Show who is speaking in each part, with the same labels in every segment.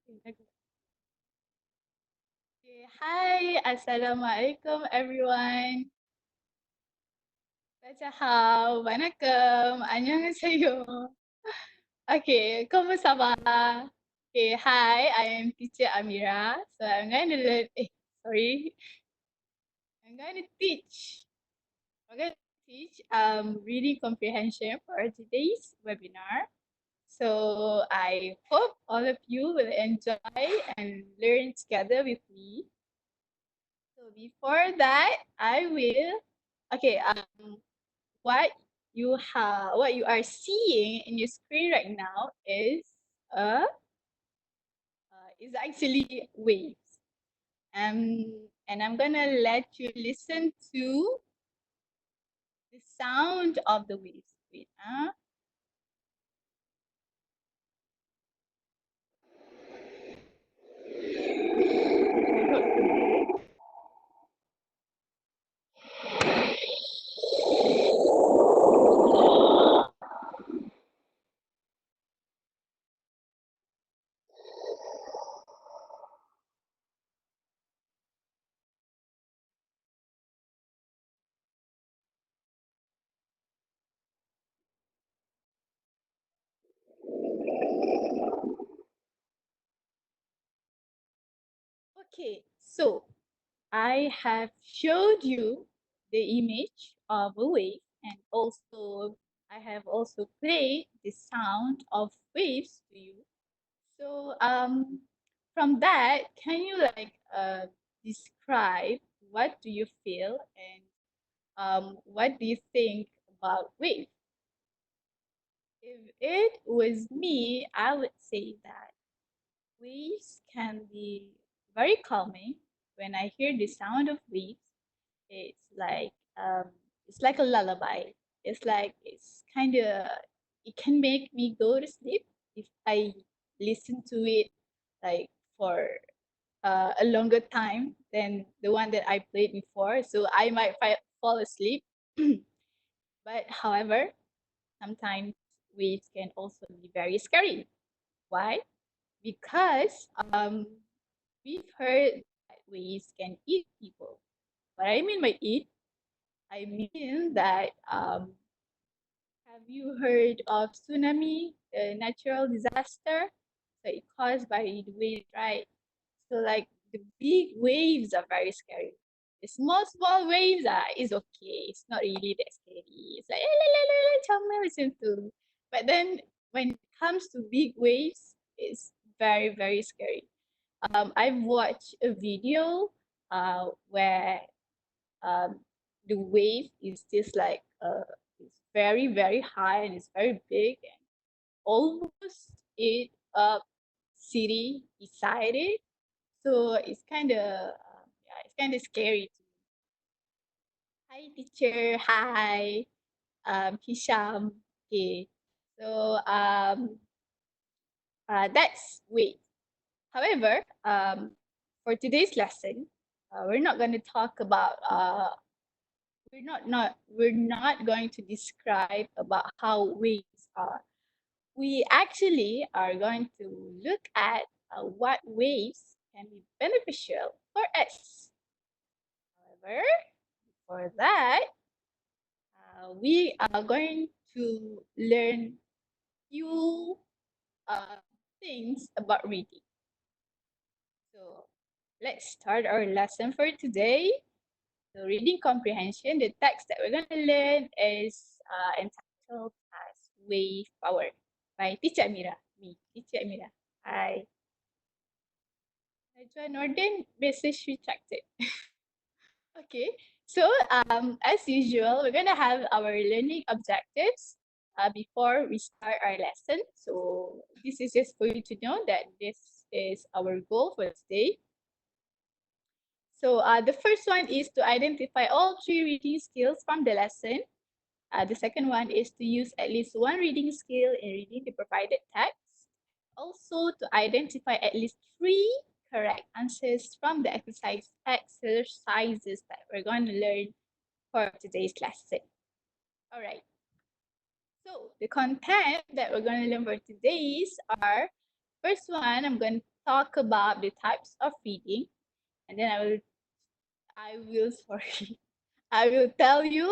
Speaker 1: Okay, hi, Assalamualaikum everyone. Dachahao, Vanakkam, Annyeonghaseyo. Okay, kamusta ba? Okay, hi, I am teacher Amira. So I'm going to learn, sorry, I'm going to teach. I'm going to teach reading comprehension for today's webinar. So I hope all of you will enjoy and learn together with me. So before that, I will, okay, what what you are seeing in your screen right now uh, is actually waves. And I'm gonna let you listen to the sound of the waves. Wait, Okay, so I have showed you the image of a wave, and also I have also played the sound of waves to you. So from that, can you describe what do you feel and what do you think about waves? If it was me, I would say that waves can be very calming. When I hear the sound of waves, it's like um, it's like a lullaby. It's like it's kind of it can make me go to sleep if I listen to it like for a longer time than the one that I played before. So I might fall asleep. But however, sometimes waves can also be very scary. Why? Because we've heard that waves can eat people. What I mean by eat, I mean that have you heard of tsunami, a natural disaster? So it caused by the waves, right? So like the big waves are very scary. The small waves is okay. It's not really that scary. It's like listen to. But then when it comes to big waves, it's very scary. I've watched a video where um, the wave is just like it's very high and it's very big and almost ate up city beside it. So it's kind of yeah, it's kind of scary. Hi teacher, hi Hisham. Okay, so that's wave. However, for today's lesson, we're not going to talk about we're not going to describe about how waves are. We actually are going to look at what waves can be beneficial for us. However, for that, we are going to learn few uh, things about reading. So let's start our lesson for today. So reading comprehension, the text that we're going to learn is entitled as Wave Power by Teacher Amira. Me, Teacher Amira. Hi. Najwa Norden, message retracted. Okay, so as usual, we're gonna have our learning objectives before we start our lesson. So this is just for you to know that this is our goal for today. So the first one is to identify all three reading skills from the lesson. The second one is to use at least one reading skill in reading the provided text. Also to identify at least three correct answers from the exercises that we're going to learn for today's lesson. All right. So the content that we're going to learn for today's are, first one, I'm going to talk about the types of reading, and then I will sorry, I will tell you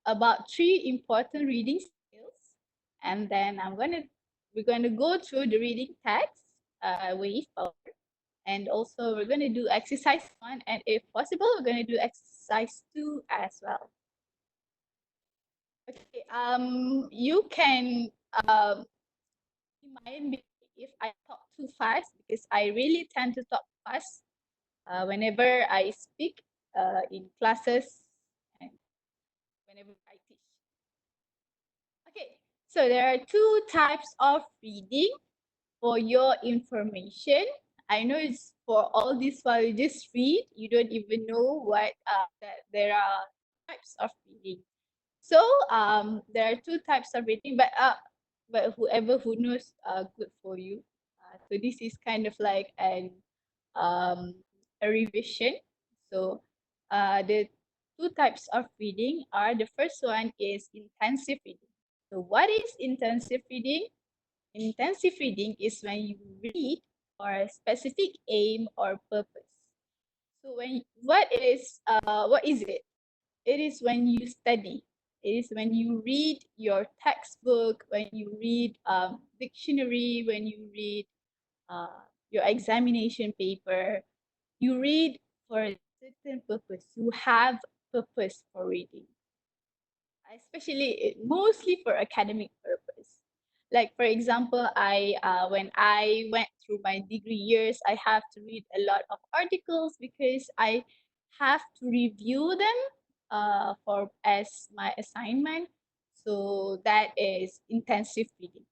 Speaker 1: about three important reading skills, and then we're gonna go through the reading text, wave power, and also we're gonna do exercise 1, and if possible, we're gonna do exercise 2 as well. Okay, you can remind me if I talk too fast because I really tend to talk fast whenever I speak in classes and whenever I teach. Okay, so there are two types of reading for your information. I know it's for all this while you just read, you don't even know that there are types of reading. So there are two types of reading, but whoever who knows, good for you. So this is kind of like um, a revision. So the two types of reading are, the first one is intensive reading. So what is intensive reading? Intensive reading is when you read for a specific aim or purpose. So what is it? It is when you study. It is when you read your textbook, when you read dictionary, when you read your examination paper. You read for a certain purpose. You have purpose for reading, especially mostly for academic purpose. Like for example, I when I went through my degree years, I have to read a lot of articles because I have to review them for as my assignment. So that is intensive reading.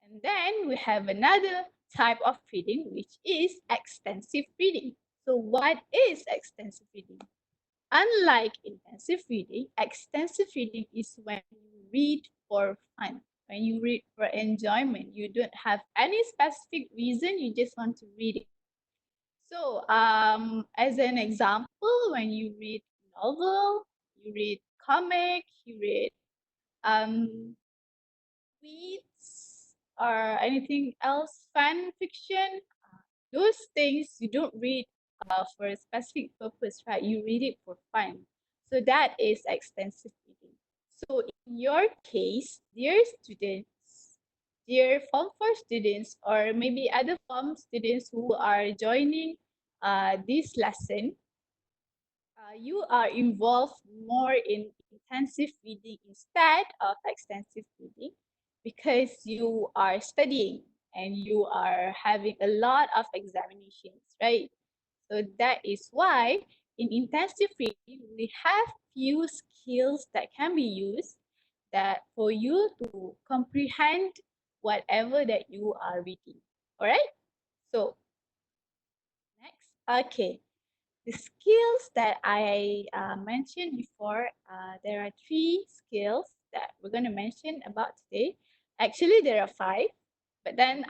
Speaker 1: And then we have another type of reading, which is extensive reading. So what is extensive reading? Unlike intensive reading, extensive reading is when you read for fun, when you read for enjoyment. You don't have any specific reason, you just want to read it. So, as an example, when you read novel, you read comic, you read um, tweets, or anything else, fan fiction, those things you don't read for a specific purpose, right? You read it for fun. So that is extensive reading. So in your case, dear students, dear Form 4 students, or maybe other Form students who are joining this lesson, you are involved more in intensive reading instead of extensive reading because you are studying and you are having a lot of examinations, right? So that is why in intensive reading, we have few skills that can be used that for you to comprehend whatever that you are reading. All right? So next, okay. The skills that I mentioned before, there are three skills that we're going to mention about today. Actually, there are five, but then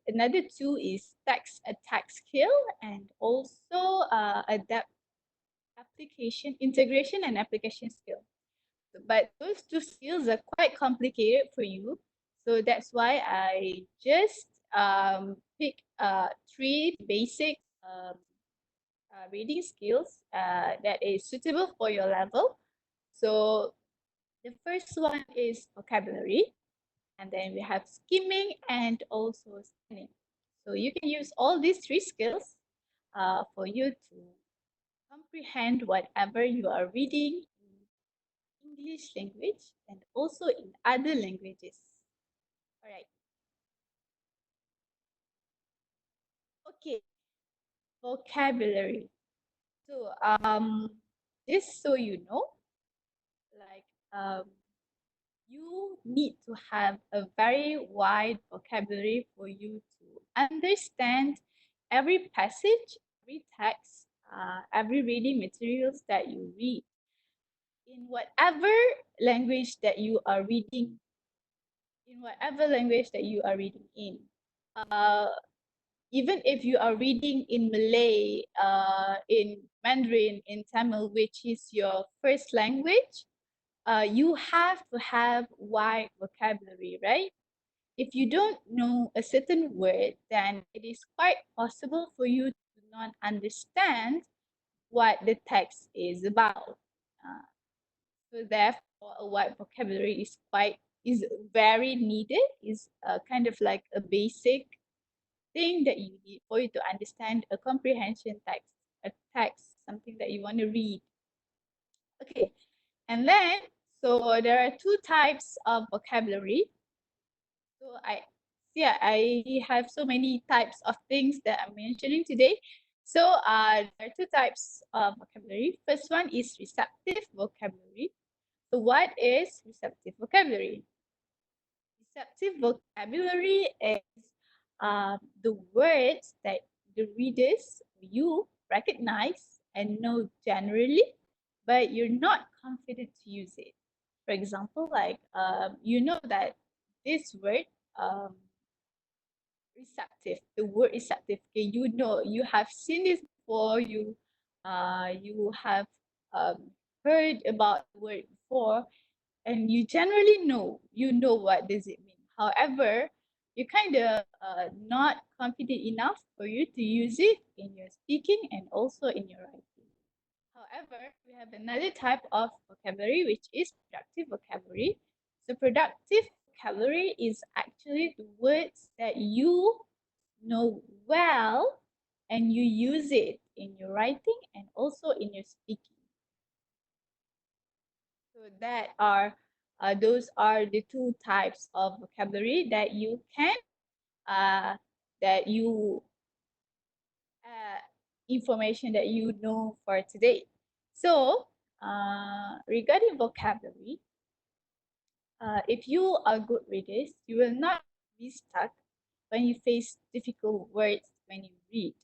Speaker 1: another two is text attack skill and also adapt application integration and application skill. But those two skills are quite complicated for you, so that's why I just pick three basic reading skills that is suitable for your level. So the first one is vocabulary, and then we have skimming and also scanning. So you can use all these three skills for you to comprehend whatever you are reading in English language and also in other languages. All right. Okay. Vocabulary. So just so you know, like you need to have a very wide vocabulary for you to understand every passage, every text, every reading materials that you read in whatever language that you are reading, in whatever language that you are reading in. Uh, Even if you are reading in Malay, in Mandarin, in Tamil, which is your first language, you have to have wide vocabulary, right? if you don't know a certain word, then it is quite possible for you to not understand what the text is about. Uh, so therefore, a wide vocabulary is very needed. Is kind of like a basic thing that you need for you to understand a comprehension text, a text, something that you want to read. Okay, and then so there are two types of vocabulary. So I have so many types of things that I'm mentioning today. So there are two types of vocabulary. First one is receptive vocabulary. So what is receptive vocabulary? Receptive vocabulary is the words that the readers, you recognize and know generally, but you're not confident to use it. For example, like you know that this word um, receptive, the word receptive. Okay, you know you have seen this before. You have um, heard about the word before, and you generally know what does it mean. However, you kind of not confident enough for you to use it in your speaking and also in your writing. However, we have another type of vocabulary which is productive vocabulary. So productive vocabulary is actually the words that you know well and you use it in your writing and also in your speaking. So those are the two types of vocabulary that you can that you information that you know for today. So regarding vocabulary, if you are good readers, you will not be stuck when you face difficult words when you read.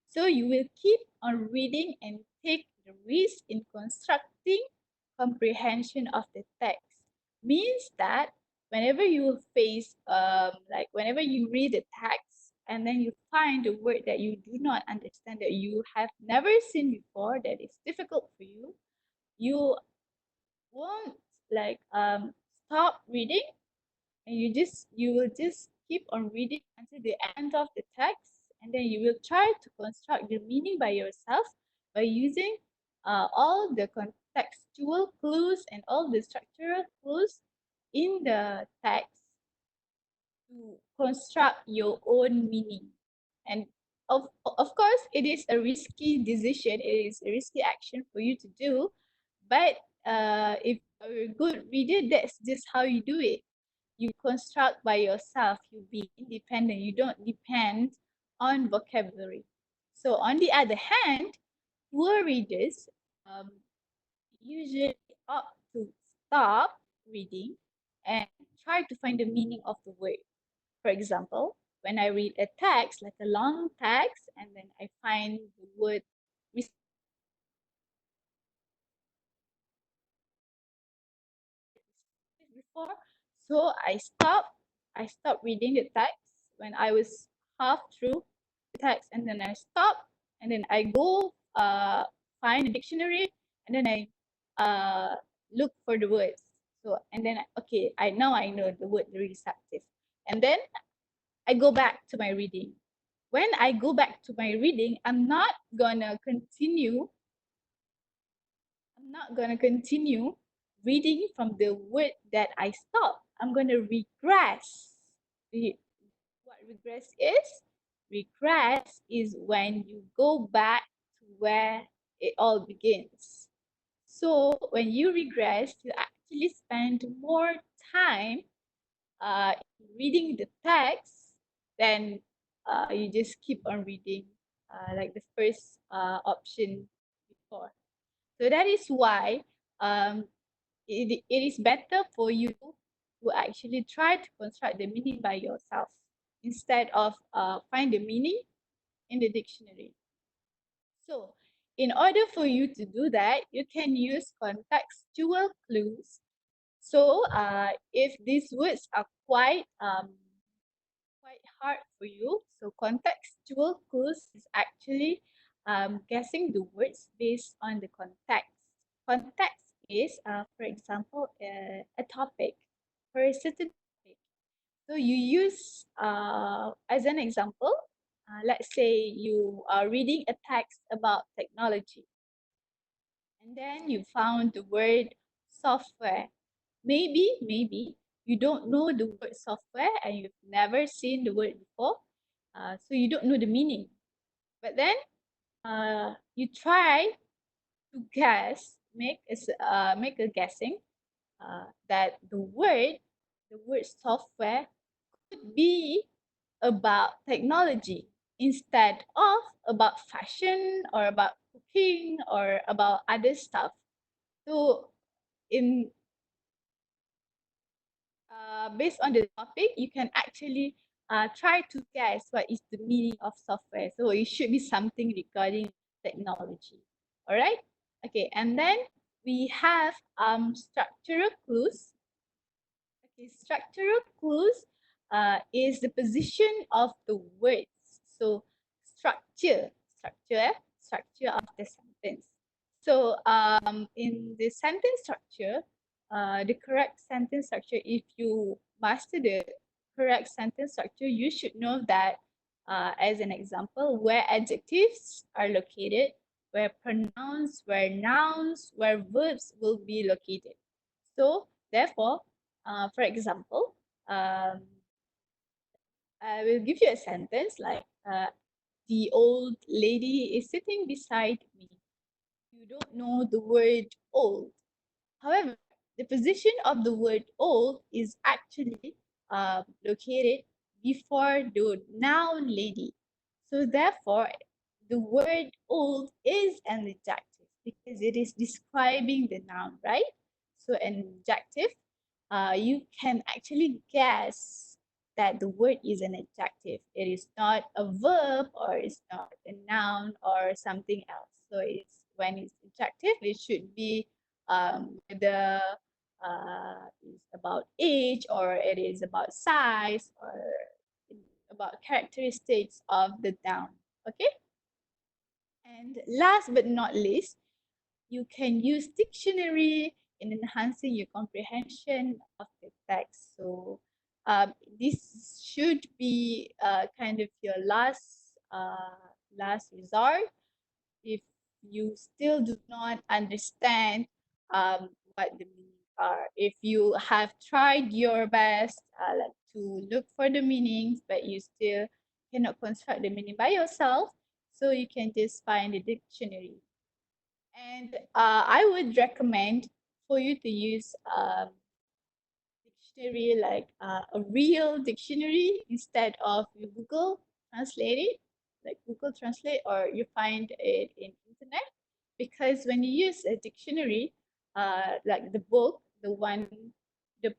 Speaker 1: So you will keep on reading and take the risk in constructing comprehension of the text. Means that whenever you face, like whenever you read the text and then you find a word that you do not understand, that you have never seen before, that is difficult for you, you won't like stop reading, and you will just keep on reading until the end of the text, and then you will try to construct the meaning by yourself by using all the contextual clues and all the structural clues in the text to construct your own meaning. And of course, it is a risky decision, it is a risky action for you to do. But if you're a good reader, that's just how you do it. You construct by yourself, you be independent, you don't depend on vocabulary. So, on the other hand, poor readers um, usually opt to stop reading and try to find the meaning of the word. For example, when I read a text, like a long text, and then I find the word before, so I stopped reading the text when I was half through the text, and then I stop, and then I go find a dictionary, and then I look for the words. So and then okay, I know the word receptive, and then I go back to my reading. When I go back to my reading, I'm not gonna continue reading from the word that I stopped. I'm gonna regress. What regress is? Regress is when you go back to where it all begins. So when you regress, you actually spend more time reading the text, then you just keep on reading like the first option before. So that is why it is better for you to actually try to construct the meaning by yourself instead of find the meaning in the dictionary. So in order for you to do that, you can use contextual clues. So if these words are quite hard for you. So contextual clues is actually guessing the words based on the context. Context is, for example, a topic for a certain topic. So you use, as an example, let's say you are reading a text about technology, and then you found the word software. Maybe you don't know the word software and you've never seen the word before, so you don't know the meaning. But then you try to guess, make a guessing that the word software could be about technology instead of about fashion or about cooking or about other stuff. So in based on the topic, you can actually try to guess what is the meaning of software. So it should be something regarding technology. All right. Okay, and then we have structural clues. Okay, structural clues is the position of the words. So structure of the sentence. So in the sentence structure, the correct sentence structure, if you master the correct sentence structure, you should know that, as an example, where adjectives are located, where pronouns, where nouns, where verbs will be located. So therefore, for example, um, I will give you a sentence like, the old lady is sitting beside me. You don't know the word old. However, the position of the word old is actually located before the noun lady. So therefore, the word old is an adjective because it is describing the noun, right? So an adjective, you can actually guess that the word is an adjective. It is not a verb or it's not a noun or something else. So it's when it's adjective, it should be whether it's about age or it is about size or about characteristics of the noun. Okay. And last but not least, you can use dictionary in enhancing your comprehension of the text. So this should be kind of your last resort if you still do not understand what the meaning are. If you have tried your best like to look for the meanings, but you still cannot construct the meaning by yourself, so you can just find a dictionary. And I would recommend for you to use dictionary like a real dictionary instead of you Google Translate it, like Google Translate, or you find it in internet. Because when you use a dictionary, like the book, the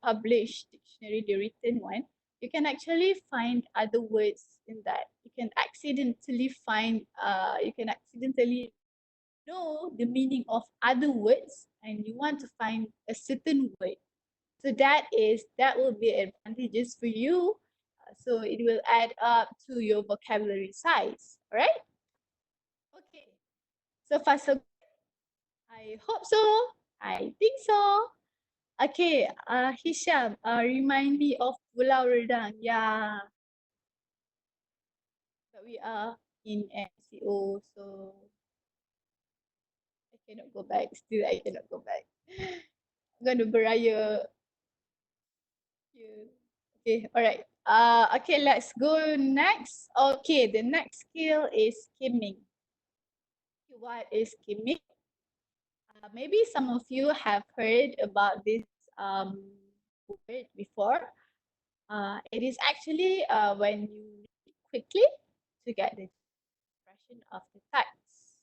Speaker 1: published dictionary, the written one, you can actually find other words in that. You can accidentally know the meaning of other words and you want to find a certain word. So that will be advantageous for you. So it will add up to your vocabulary size. All right? Okay. So far so good. I hope so. I think so. Okay, Hisham, remind me of Pulau Redang. Yeah, but we are in MCO, so I cannot go back. Still, I cannot go back. I'm gonna beraya here. Okay, all right. Okay, let's go next. Okay, the next skill is skimming. What is skimming? Maybe some of you have heard about this word before. It is actually when you read quickly to get the impression of the text.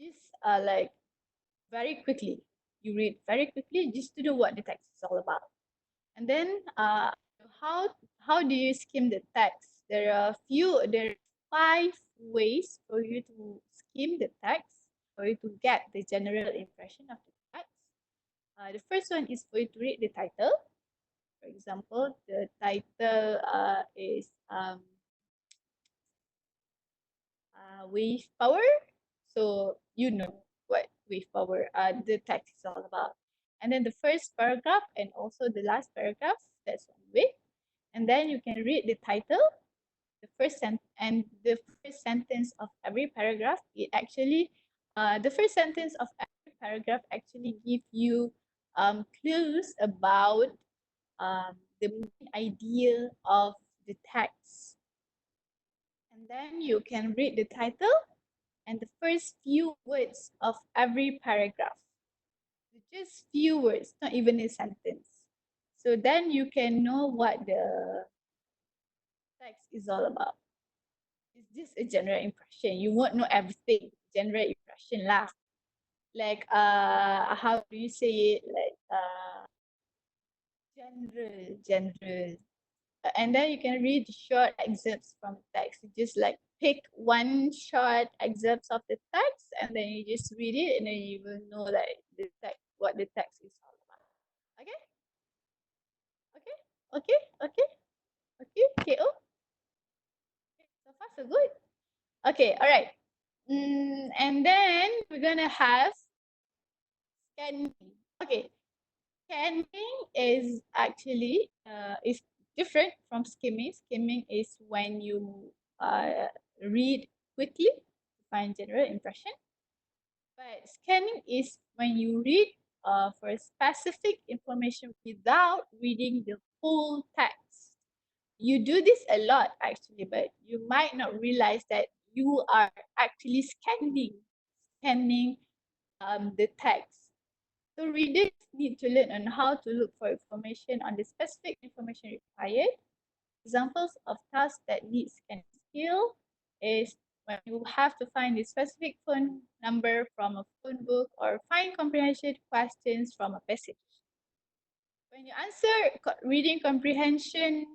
Speaker 1: Just like very quickly. You read very quickly just to know what the text is all about. And then how how do you skim the text? There are 5 ways for you to skim the text, for you to get the general impression of the text. The first one is for you to read the title. For example, the title is wave power. So you know what wave power the text is all about. And then the first paragraph and also the last paragraph, that's one way. And then you can read the title, the first sentence of every paragraph. It actually, the first sentence of every paragraph actually give you clues about the main idea of the text. And then you can read the title and the first few words of every paragraph. Just few words, not even a sentence. So then you can know what the text is all about. It's just a general impression. You won't know everything. General impression lah. Like how do you say it? Like general. And then you can read short excerpts from text. You just like pick one short excerpts of the text and then you just read it and then you will know that the text what the text is all about. Okay? Okay? Okay? Okay? Okay? KO? Okay, so far so good. Okay, all right. And then we're gonna have scanning. Okay, scanning is actually is different from skimming. Skimming is when you read quickly to find general impression. But scanning is when you read for specific information without reading the full text. You do this a lot actually, but you might not realize that you are actually scanning the text. So readers need to learn on how to look for information on the specific information required. Examples of tasks that need scanning skill is when you have to find the specific phone number from a phone book or find comprehension questions from a passage. When you answer reading comprehension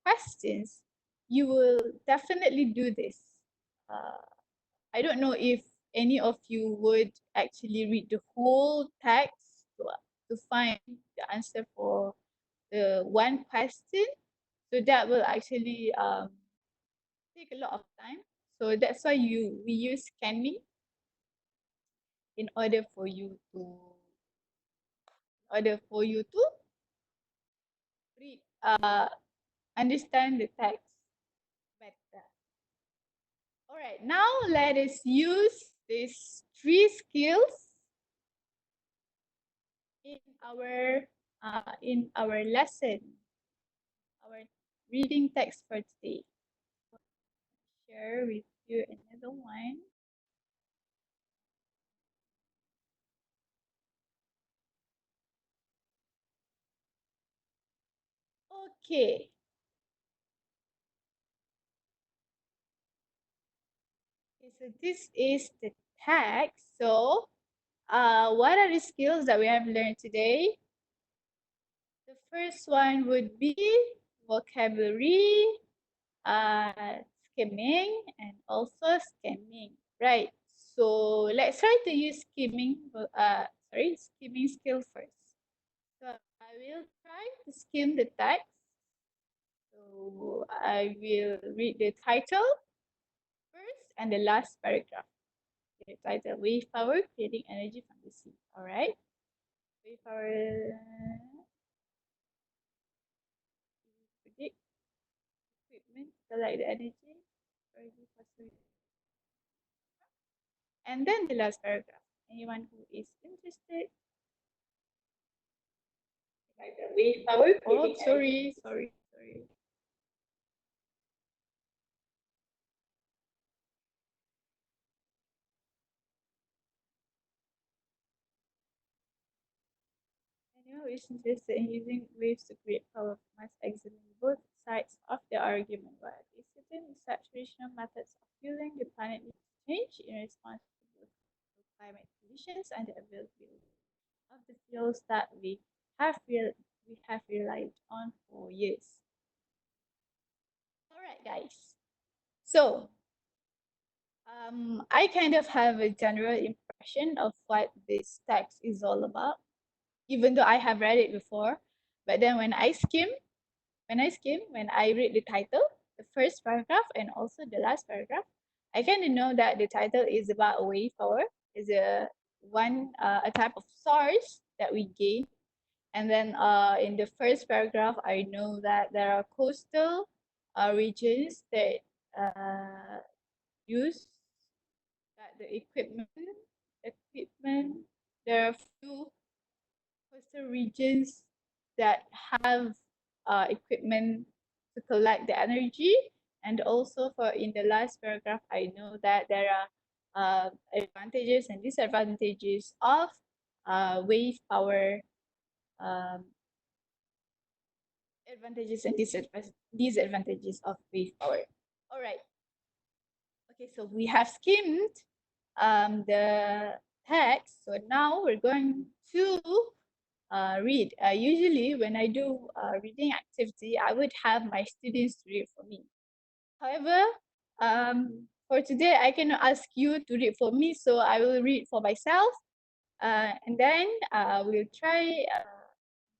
Speaker 1: questions, you will definitely do this. Uh, I don't know if any of you would actually read the whole text to find the answer for the one question. So that will actually take a lot of time. So that's why we use scanning in order for you to read understand the text better. All right, now let us use these three skills in our lesson, our reading text for today. Share with you another one. Okay. So this is the text. So what are the skills that we have learned today? The first one would be vocabulary, skimming, and also scanning. Right. So let's try to use skimming skill first. So I will try to skim the text. So I will read the title first and the last paragraph. The title, Wave Power, Creating Energy from the Sea. All right. Wave Power, predict equipment, collect the energy. And then the last paragraph. Anyone who is interested. Like the wave power. Oh, sorry. Anyone who is interested in using waves to create power must examine both sides of the argument. While it is certain such traditional methods of fueling the planet need to change in response to both climate conditions and the availability of the fuels that we have relied on for years. All right, guys. So I kind of have a general impression of what this text is all about, even though I have read it before. But then when I read the title, the first paragraph and also the last paragraph, I kind of know that the title is about wave power, is a type of source that we gain And then in the first paragraph, I know that there are coastal regions that use that the equipment. There are few coastal regions that have equipment to collect the energy. And also for in the last paragraph, I know that there are advantages and disadvantages of wave power, um, advantages and disadvantages of wave power. All right. Okay, so we have skimmed the text. So now we're going to read. Usually when I do reading activity, I would have my students read for me. However, for today, I cannot ask you to read for me, so I will read for myself. And then we'll try.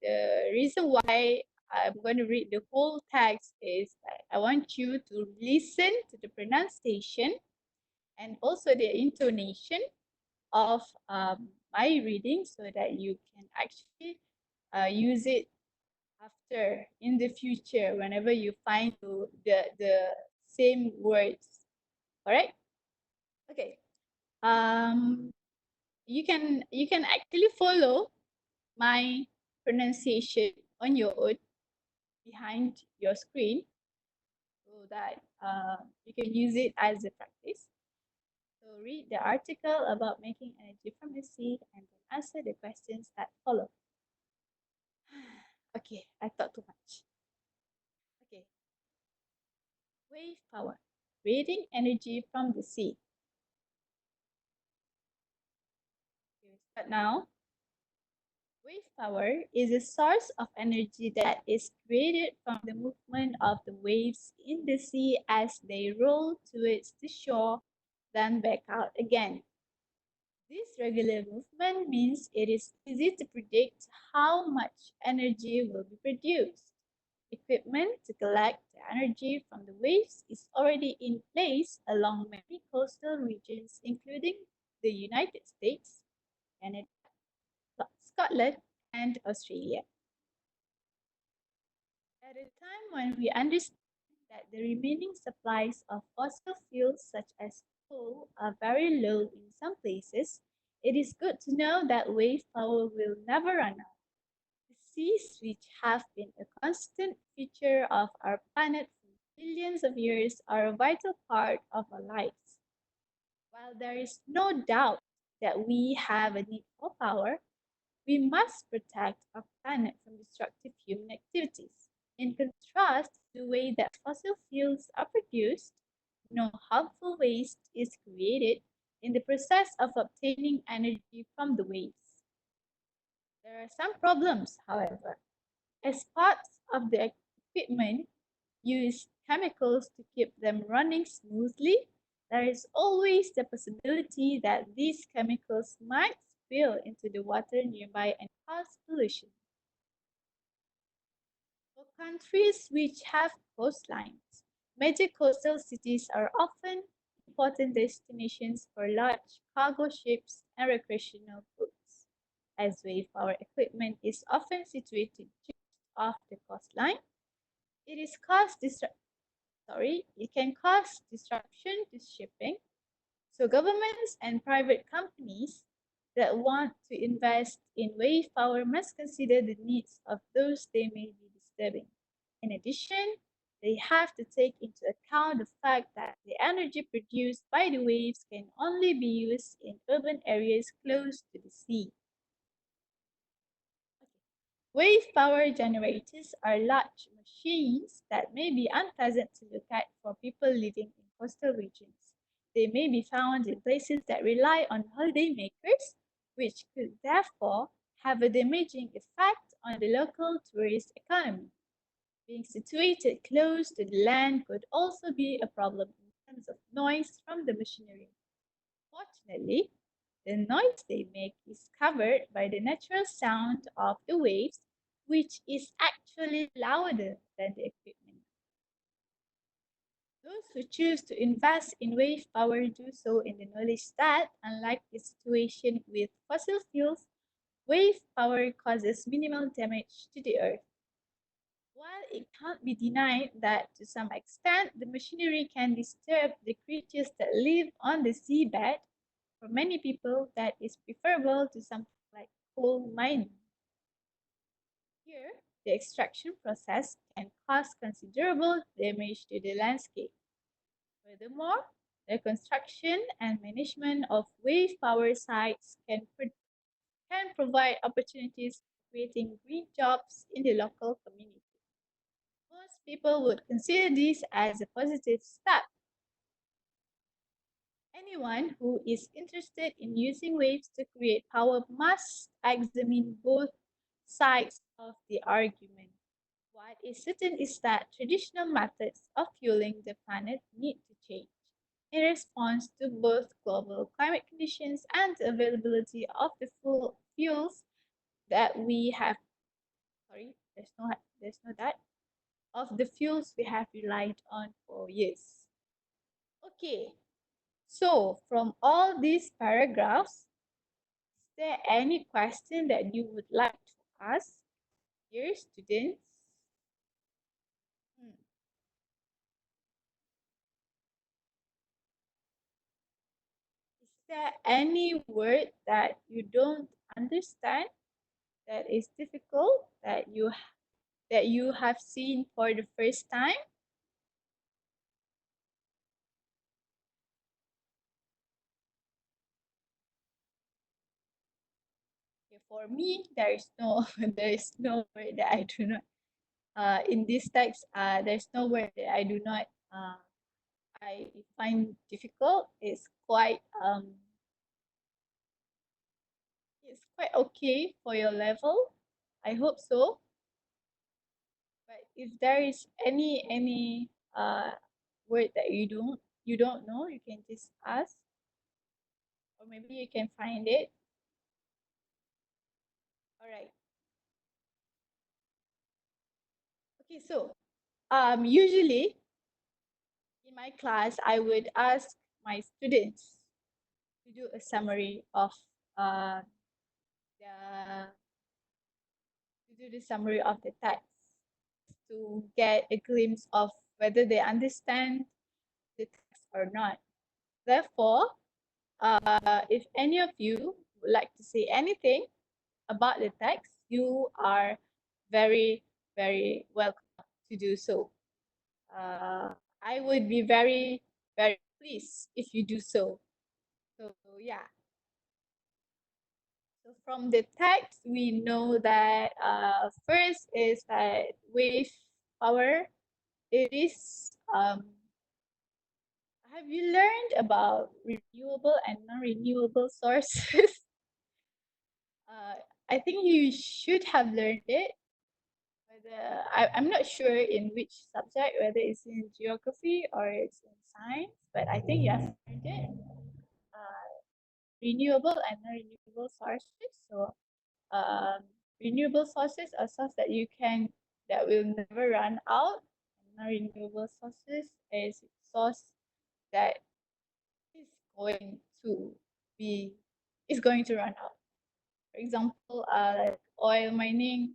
Speaker 1: The reason why I'm going to read the whole text is that I want you to listen to the pronunciation and also the intonation of my reading so that you can actually use it after in the future whenever you find the same words. All right. Okay. Um, you can actually follow my pronunciation on your own behind your screen so that you can use it as a practice. So read the article about making energy from the sea and then answer the questions that follow. Okay, I thought too much. Okay, wave power, creating energy from the sea. Okay, we start now. Wave power is a source of energy that is created from the movement of the waves in the sea as they roll towards the shore, then back out again. This regular movement means it is easy to predict how much energy will be produced. Equipment to collect the energy from the waves is already in place along many coastal regions, including the United States, Canada, Scotland, and Australia. At a time when we understand that the remaining supplies of fossil fuels such as coal are very low in some places, it is good to know that wave power will never run out. The seas, which have been a constant feature of our planet for billions of years, are a vital part of our lives. While there is no doubt that we have a need for power, we must protect our planet from destructive human activities. In contrast to the way that fossil fuels are produced, no harmful waste is created in the process of obtaining energy from the waves. There are some problems, however. As parts of the equipment use chemicals to keep them running smoothly, there is always the possibility that these chemicals might spill into the water nearby and cause pollution. For countries which have coastlines, major coastal cities are often important destinations for large cargo ships and recreational boats. As wave power equipment is often situated just off the coastline, it is it can cause disruption to shipping. So governments and private companies that want to invest in wave power must consider the needs of those they may be disturbing. In addition, they have to take into account the fact that the energy produced by the waves can only be used in urban areas close to the sea. Wave power generators are large machines that may be unpleasant to look at for people living in coastal regions. They may be found in places that rely on holidaymakers, which could therefore have a damaging effect on the local tourist economy. Being situated close to the land could also be a problem in terms of noise from the machinery. Fortunately, the noise they make is covered by the natural sound of the waves, which is actually louder than the equipment. Those who choose to invest in wave power do so in the knowledge that, unlike the situation with fossil fuels, wave power causes minimal damage to the earth. While it can't be denied that to some extent the machinery can disturb the creatures that live on the seabed, for many people that is preferable to something like coal mining. Here, the extraction process can cause considerable damage to the landscape. Furthermore, the construction and management of wave power sites can provide opportunities for creating green jobs in the local community. Most people would consider this as a positive step. Anyone who is interested in using waves to create power must examine both sides of the argument. What is certain is that traditional methods of fueling the planet need to change in response to both global climate conditions and the availability of the fuels that we have. Sorry, there's no that of the fuels we have relied on for years. Okay, so from all these paragraphs, is there any question that you would like to ask, dear students? Hmm. Is there any word that you don't understand, that is difficult, that you have seen for the first time? Okay, for me, there is no there is no word that I do not in this text. There's no word that I do not I find difficult. It's quite okay for your level. I hope so. But if there is any word that you don't know, you can just ask, or maybe you can find it. All right. Okay, so usually in my class I would ask my students to do a summary of uh the the text to get a glimpse of whether they understand the text or not. Therefore, if any of you would like to say anything about the text, you are very, very welcome to do so. I would be very, very pleased if you do so. So, yeah. So, from the text, we know that first is that wave power. It is have you learned about renewable and non-renewable sources? uh, I think you should have learned it. I'm not sure in which subject, whether it's in geography or it's in science, but I think you have learned it. Uh, Renewable and non-renewable sources. So, um, renewable sources are sources that will never run out. Non-renewable sources is source that is going to be is going to run out. For example, like oil mining,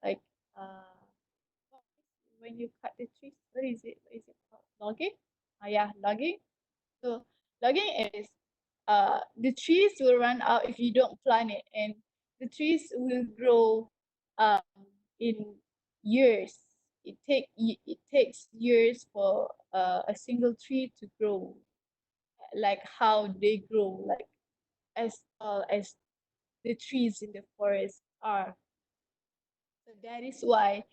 Speaker 1: like uh, when you cut the trees, what is it? What is it called? Logging? Yeah, logging. So logging is the trees will run out if you don't plant it, and the trees will grow um in years. It takes years for a single tree to grow, like how they grow, like as tall as the trees in the forest are. So that is why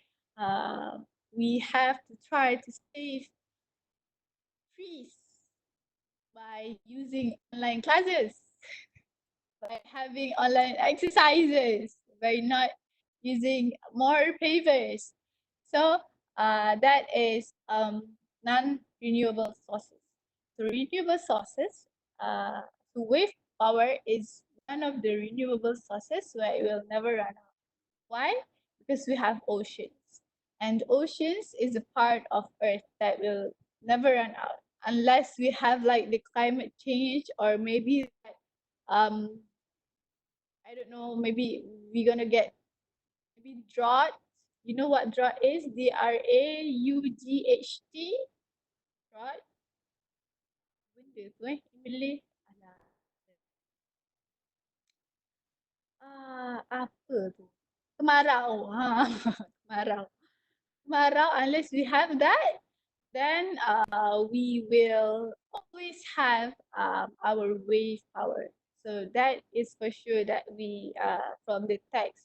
Speaker 1: we have to try to save trees by using online classes, by having online exercises, by not using more papers. So that is non-renewable sources. So renewable sources, so wave power is one of the renewable sources where it will never run out. Why? Because we have oceans. And oceans is a part of Earth that will never run out unless we have like the climate change, or maybe um I don't know, maybe we're gonna get maybe drought. You know what drought is? DRAUGHT. Drought. Benda tu in Malay. Alah. Apa tu? Kemarau. Ha. Kemarau. Kemarau, unless we have that, then we will always have our wave power. So that is for sure that we from the text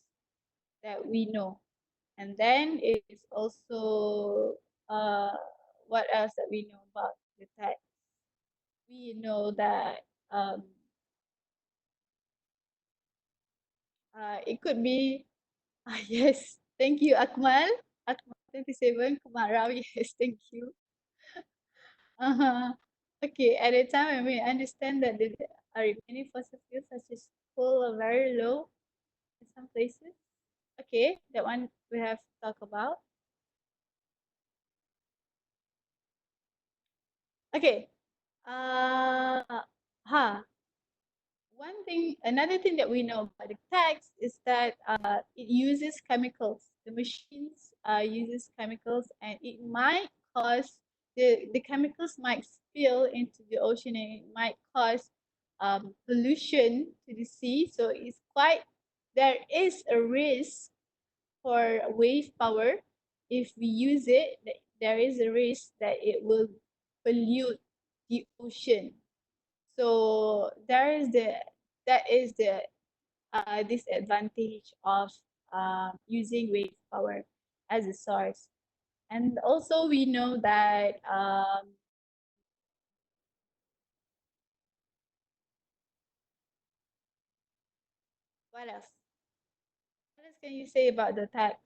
Speaker 1: that we know. And then it is also uh, what else that we know about the text? We know that it could be yes. Thank you, Akmal. Akmal 27 Kemarau. Yes, thank you. Uh-huh. Okay, at a time when we understand that the remaining fossil fuels such as coal are very low in some places. Okay, that one we have to talk about. Okay. Ha. Another thing that we know about the text is that it uses chemicals. The machines uses chemicals, and it might cause the chemicals might spill into the ocean, and it might cause pollution to the sea. So it's quite there is a risk for wave power if we use it. There is a risk that it will pollute the ocean. So that is the disadvantage of using wave power as a source. And also we know that what else? What else can you say about the tax?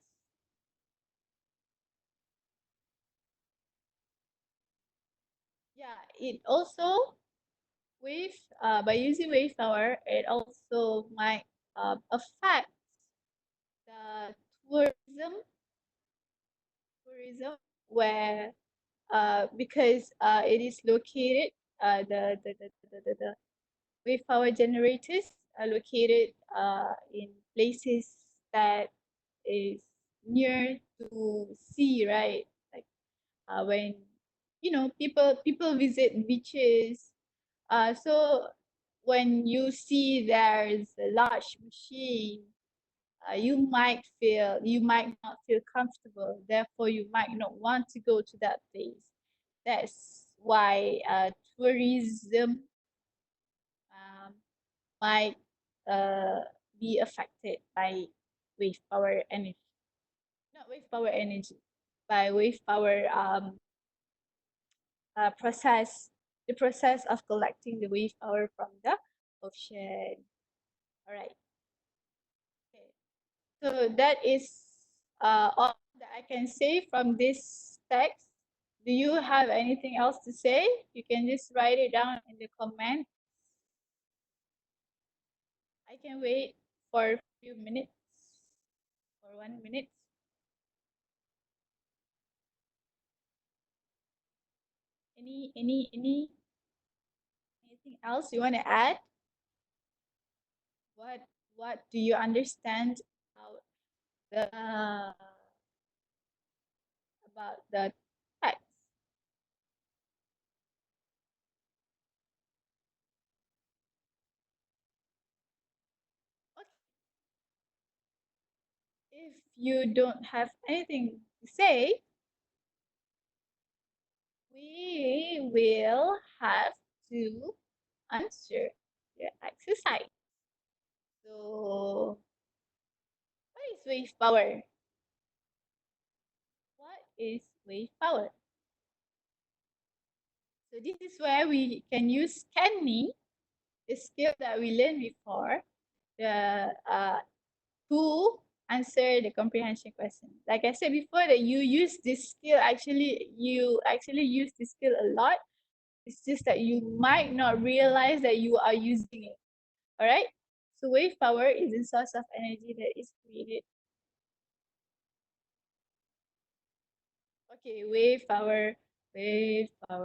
Speaker 1: Yeah, it also wave by using wave power, it also might affect the tourism where because it is located the wave power generators are located in places that is near to sea, right? Like when people visit beaches, so when you see there's a large machine, you might not feel comfortable. Therefore, you might not want to go to that place. That's why tourism um, might uh, be affected by wave power energy. Not wave power energy, by wave power process, the process of collecting the wave power from the ocean. All right. Okay. So that is all that I can say from this text. Do you have anything else to say? You can just write it down in the comment. I can wait for a few minutes, for 1 minute. Anything else you want to add? What what do you understand about the text? Okay. If you don't have anything to say, we will have to answer the exercise. So, what is wave power? What is wave power? So this is where we can use scanning, the skill that we learned before, the to answer the comprehension question. Like I said before, that you actually use this skill a lot. It's just that you might not realize that you are using it. All right. So wave power is a source of energy that is created. Okay, Wave power is a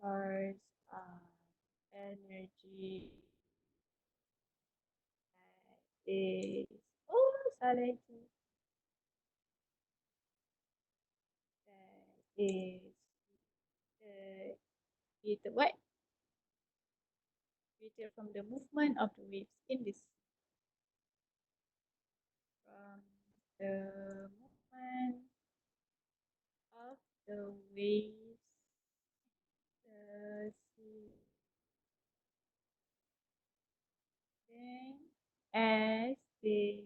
Speaker 1: source of energy energy that is, oh, salah itu, that is created what? Created from the movement of the waves in this, from the movement of the waves, the sea, then as they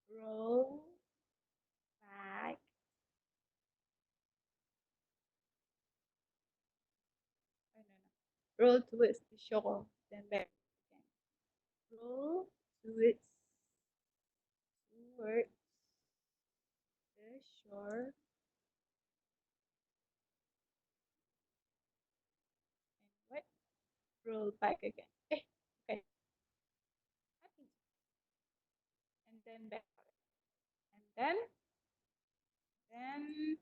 Speaker 1: roll back, oh, no, roll towards the shore, then back again. Roll towards the shore, and what? Roll back again. Okay. And then back out. And then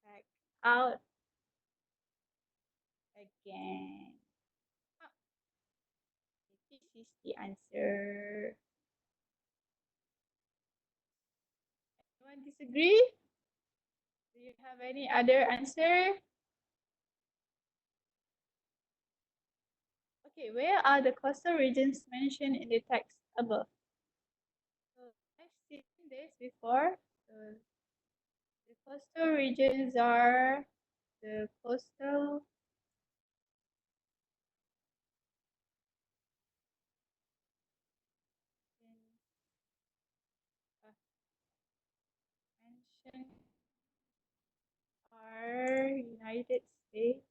Speaker 1: back out again. Ah, this is the answer. Anyone disagree? Do you have any other answer? Okay, where are the coastal regions mentioned in the text above? So I've seen this before. So the coastal regions are the coastal mentioned are United States,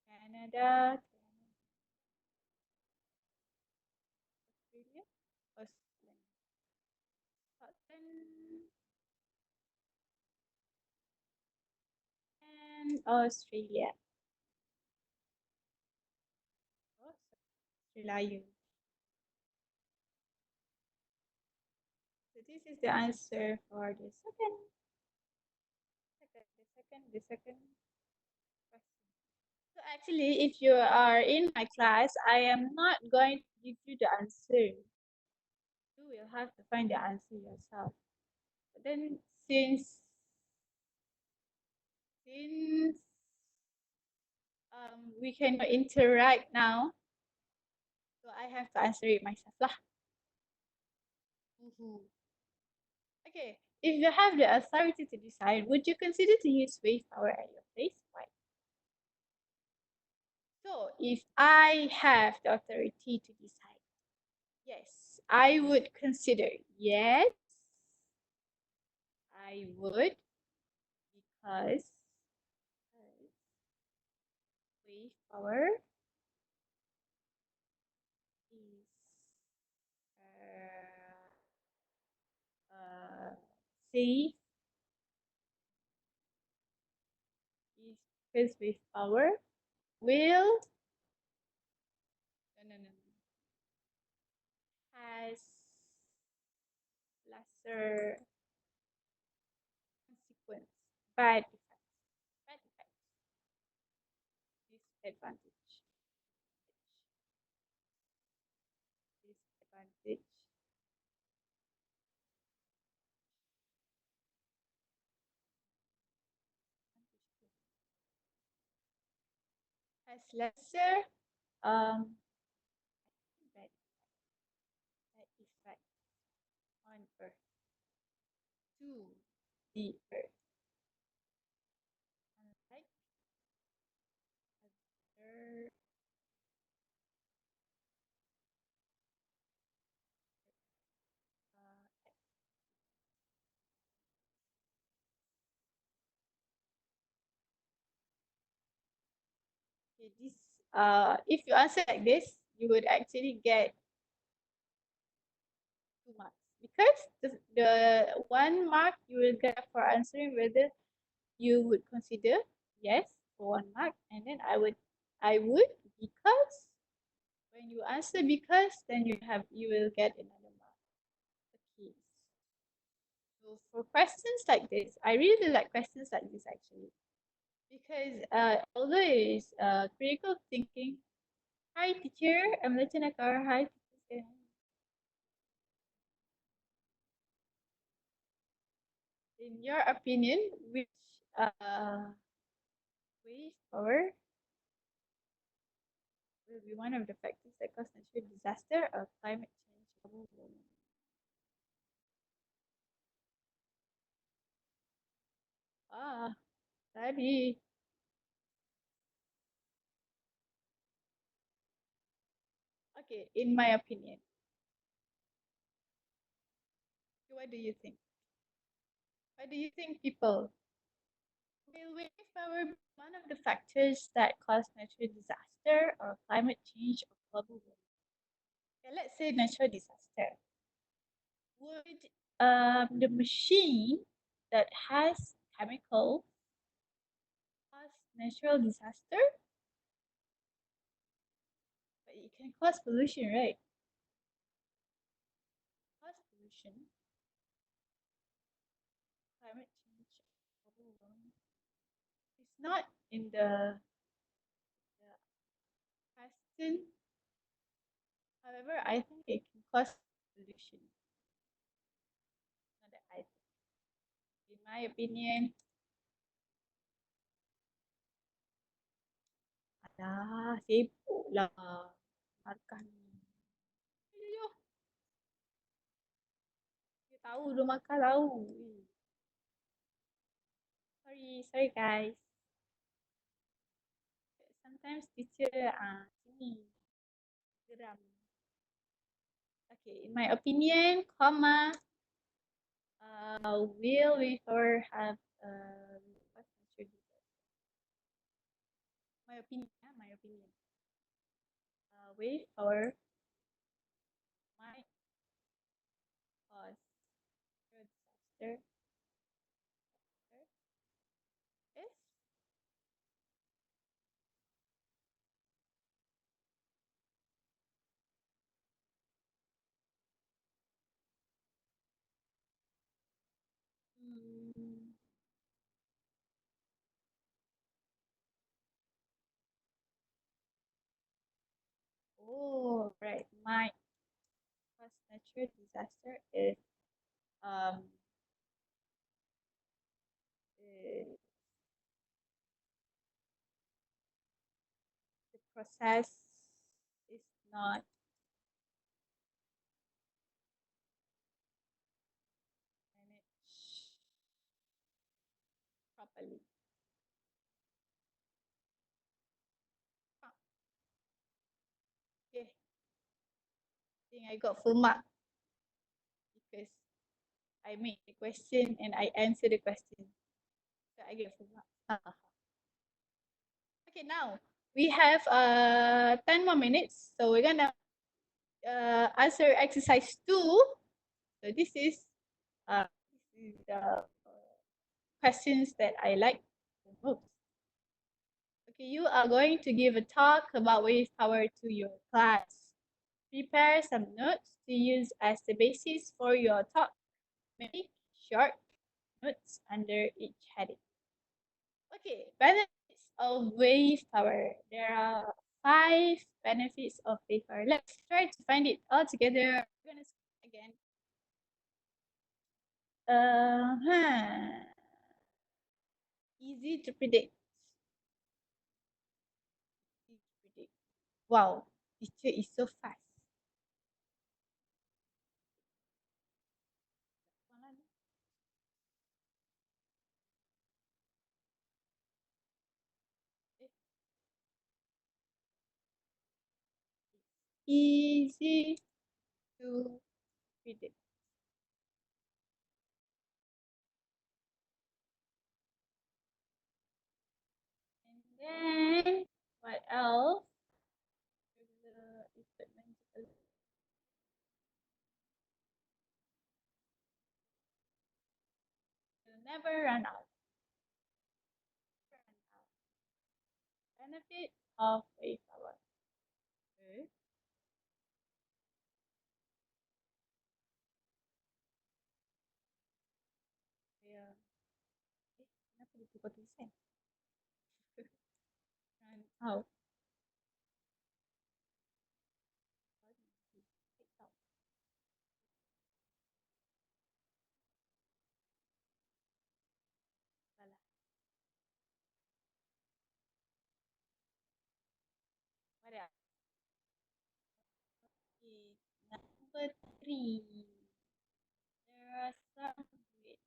Speaker 1: Canada, Australia, Scotland, and Australia. Oh, Australia. So this is the answer for the second question. So actually, if you are in my class, I am not going to give you the answer. You will have to find the answer yourself. But then since we cannot interact now, so I have to answer it myself lah. Okay, if you have the authority to decide, would you consider to use wave power at your place? Why? So if I have the authority to decide, yes, I would consider. Yes, I would, because wave power is safe, is because wave power will, no, has lesser consequence, bad effects, disadvantage, disadvantage, has lesser bad, bad effect on Earth, to the Earth, unlike other uh, okay, this if you answer like this, you would actually get 2 marks, because the 1 mark you will get for answering whether you would consider yes for 1 mark, and then I would because When you answer because, then you will get another mark. Okay. So for questions like this, I really like questions like this actually because although it is critical thinking. Hi teacher, I'm Latinakar. Hi teacher. In your opinion, which wave power will be one of the factors that cause natural disaster or climate change? Global warming? Ah, tadi. Okay, in my opinion, what do you think? What do you think, people? Will wave power be one of the factors that cause natural disaster or climate change or global warming? Okay, let's say natural disaster. Would the machine that has chemical cause natural disaster? But it can cause pollution, right? Cause pollution, climate change, global warming. It's not in the question. However, I think it can cause pollution. Not that I think. In my opinion, alah, sibuk lah. Makan. Yo, dia tahu dia makan tahu. Sorry guys. Sometimes teacher sini geram. Okay, in my opinion, comma will we or have what should be my opinion, my opinion. Wait or might cause disaster is mm, oh right might cause natural disaster is um uh, the process is not managed properly. Huh, okay, I think I got full mark because I made the question and I answer the question. So I get full mark. Okay, now we have 10 more minutes. So we're gonna answer exercise 2. So this is the questions that I like the most. Okay, you are going to give a talk about wave power to your class. Prepare some notes to use as the basis for your talk. Make short notes under each heading. Okay, benefits of wave power. There are 5 benefits of wave power. Let's try to find it all together. We're gonna start again. Easy to predict. Easy to predict. Wow, teacher is so fast. Easy to predict. And then what else? The equipment will never run out. Benefit of wave power. Okay. go to send. And how? What else? Okay. Number three. There are some wait,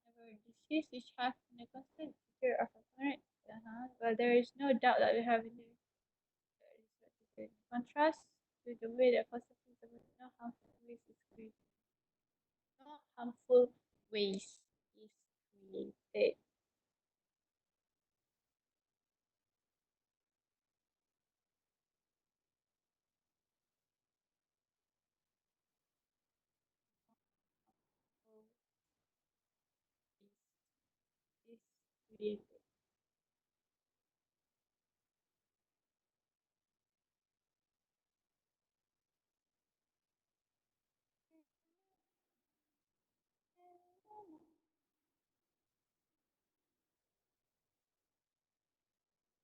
Speaker 1: never disease which have a constant feature of a current. Well, there is no doubt that we have in the contrast to the way that philosophy is no harmful waste is created. No harmful waste is created. Harmful waste is created.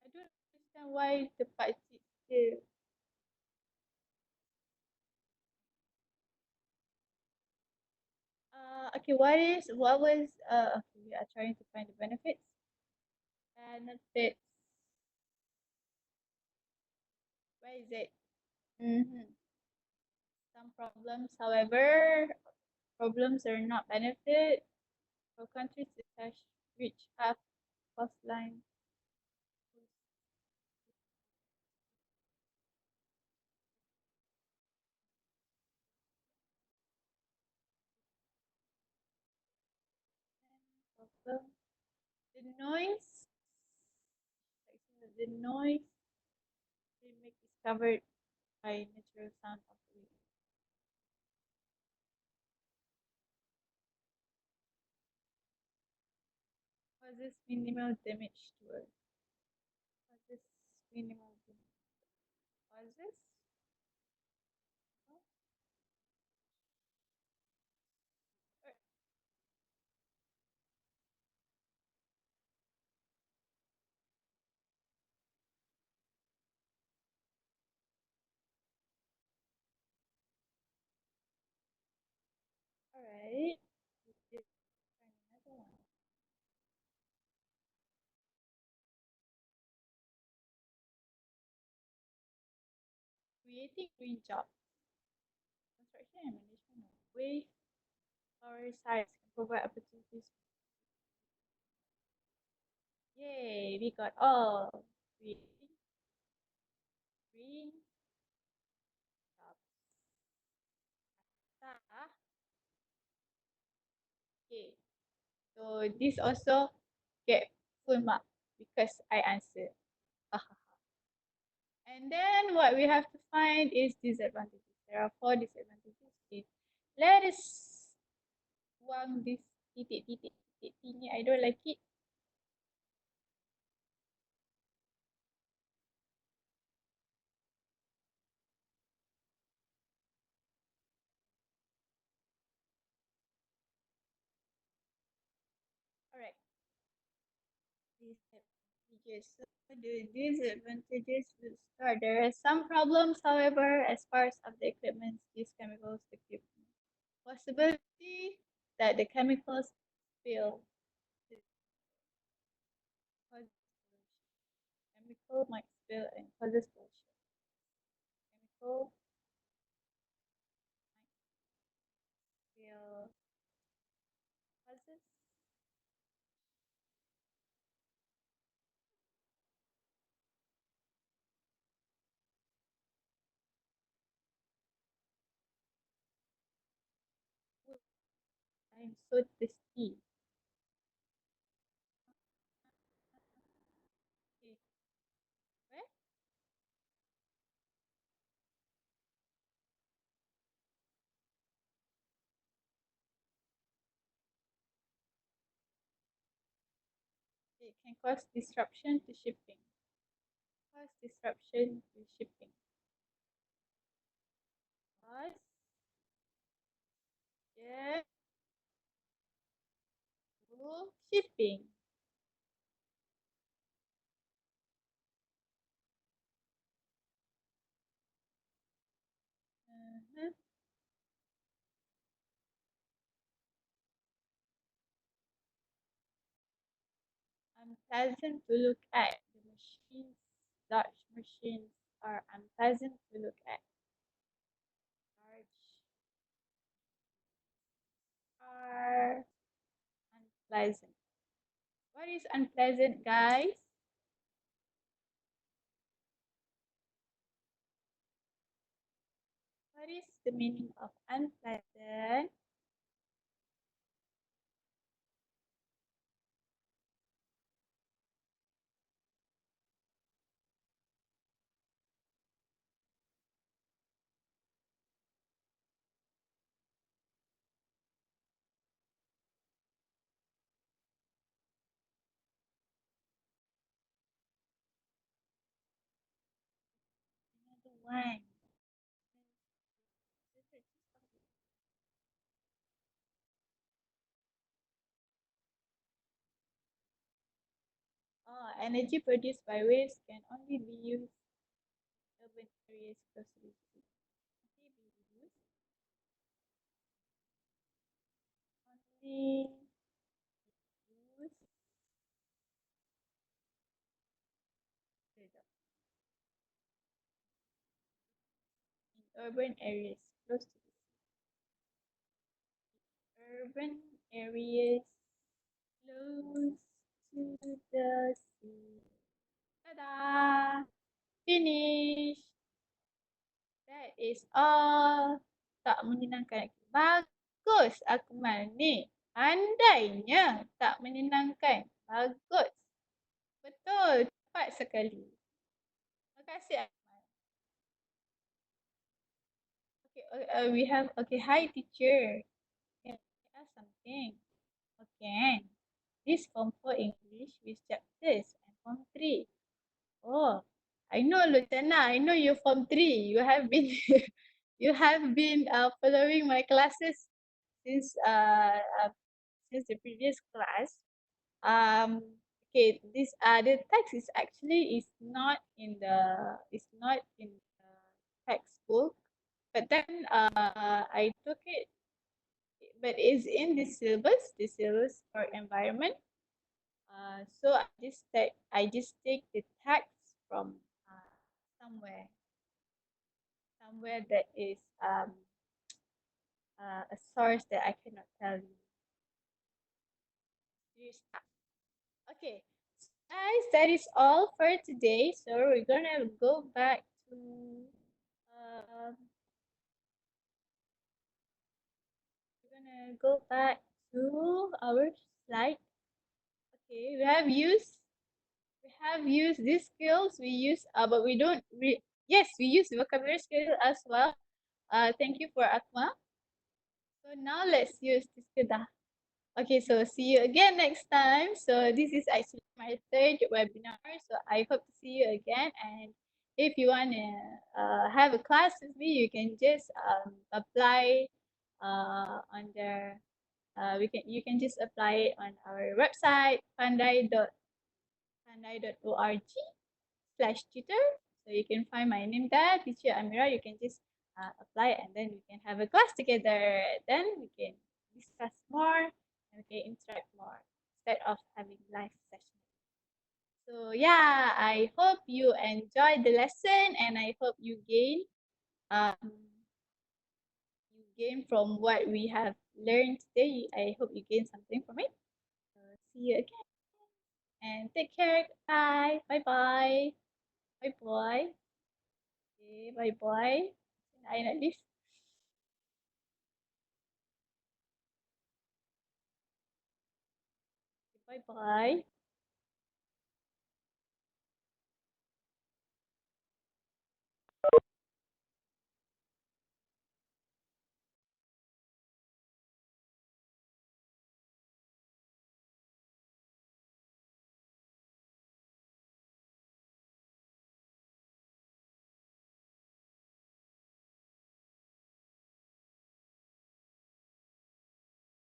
Speaker 1: I don't understand why the part sits still. Okay, what was okay, we are trying to find the benefits. Benefits. Where is it? Mm-hmm. Some problems, however, problems are not benefit for countries which have coastline. Problem. The noise, the noise they make is covered by natural sound of the wind. Causes minimal damage to earth. Causes minimal damage. Causes. Alright. Let's find another one. Creating green jobs. Construction and management of waste power sites can provide opportunities. Yay, we got all creating green jobs. Ah, okay, so this also get full mark because I answered. And then what we have to find is disadvantages. There are four disadvantages. Let us buang this titik-titik ini. I don't like it. Alright. Disadvantages. So the disadvantages will start. There are some problems, however, as far as of the equipment, these chemicals equipment. Possibility that the chemicals spill. Chemical might spill and causes pollution. Chemical might spill causes. I'm so thirsty. Okay. Where? It can cause disruption to shipping. Cause disruption to shipping. Cause yeah. To shipping. Mhm. Unpleasant to look at. The machines, large machines are unpleasant to look at. Large are unpleasant. What is unpleasant, guys? What is the meaning of unpleasant? Another one. Energy produced by waves can only be used in urban areas close to the sea. Only be used only used in urban areas close to the sea. Urban areas close to the sea. Ta-da! Finish. That is all. Tak menyenangkan. Bagus, Akmal ni. Pandainya tak menyenangkan. Bagus. Betul. Cepat sekali. Terima kasih, Akmal. Okay, we have, okay, hi teacher. Can I ask something? Okay. This form 4 English with chapters and form 3. Oh, I know Lucena. I know you form 3. You have been you have been following my classes since since the previous class. Um, okay, this the text is actually is not in the textbook, but then I took it, but it's in the syllabus for environment. So I just take the text from somewhere somewhere that is a source that I cannot tell you. Okay, guys, that is all for today. So we're gonna go back to um, our slide. Okay, we have used these skills. We use but we don't yes, we use vocabulary skill as well. Thank you for Akma. So now let's use this skill. Okay, so see you again next time. So this is actually my third webinar. So I hope to see you again. And if you want to have a class with me, you can just apply on the you can just apply it on our website pandai.org/tutor. So you can find my name there, teacher Amira. You can just apply and then we can have a class together. Then we can discuss more and we can interact more instead of having live sessions. So yeah, I hope you enjoyed the lesson and I hope you gain from what we have learned today. I hope you gain something from it. So see you again and take care. Bye. Bye bye. Bye bye. Okay, bye bye. Ayun at least. Bye bye.